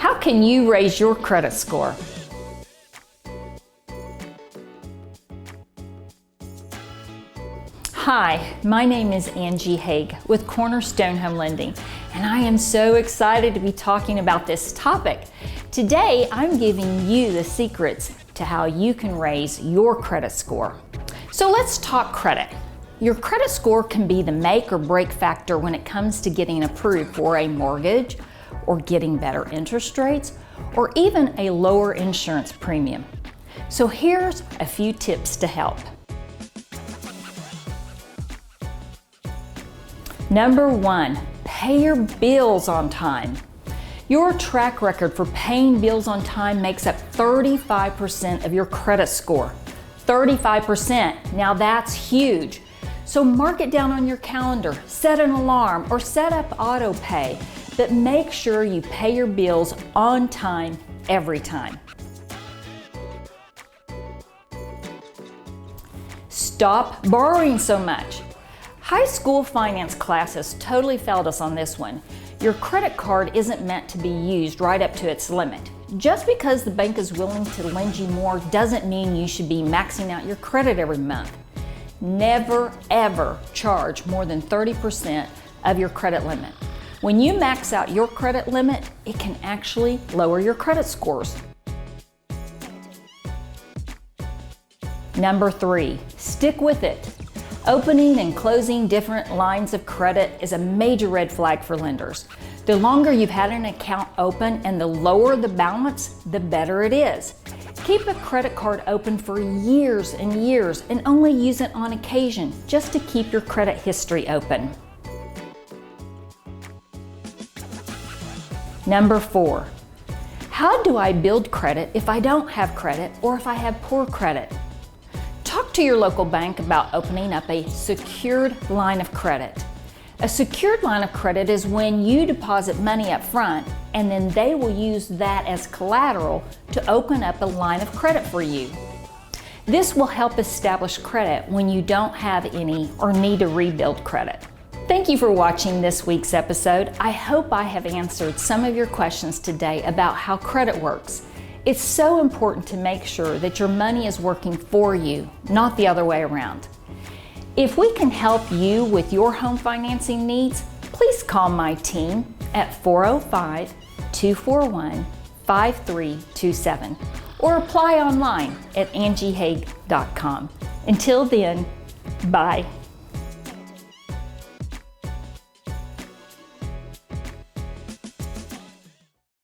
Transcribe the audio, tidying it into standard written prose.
How can you raise your credit score? Hi, my name is Angie Haig with Cornerstone Home Lending, and I am so excited to be talking about this topic. Today, I'm giving you the secrets to how you can raise your credit score. So let's talk credit. Your credit score can be the make or break factor when it comes to getting approved for a mortgage, or getting better interest rates, or even a lower insurance premium. So here's a few tips to help. Number 1, pay your bills on time. Your track record for paying bills on time makes up 35% of your credit score. 35%, now that's huge. So mark it down on your calendar, set an alarm, or set up auto pay, but make sure you pay your bills on time every time. Stop borrowing so much. High school finance classes totally failed us on this one. Your credit card isn't meant to be used right up to its limit. Just because the bank is willing to lend you more doesn't mean you should be maxing out your credit every month. Never, ever charge more than 30% of your credit limit. When you max out your credit limit, it can actually lower your credit scores. Number 3, stick with it. Opening and closing different lines of credit is a major red flag for lenders. The longer you've had an account open and the lower the balance, the better it is. Keep a credit card open for years and years and only use it on occasion just to keep your credit history open. Number 4, how do I build credit if I don't have credit or if I have poor credit? Talk to your local bank about opening up a secured line of credit. A secured line of credit is when you deposit money up front and then they will use that as collateral to open up a line of credit for you. This will help establish credit when you don't have any or need to rebuild credit. Thank you for watching this week's episode. I hope I have answered some of your questions today about how credit works. It's so important to make sure that your money is working for you, not the other way around. If we can help you with your home financing needs, please call my team at 405-241-5327 or apply online at angiehaig.com. Until then, bye.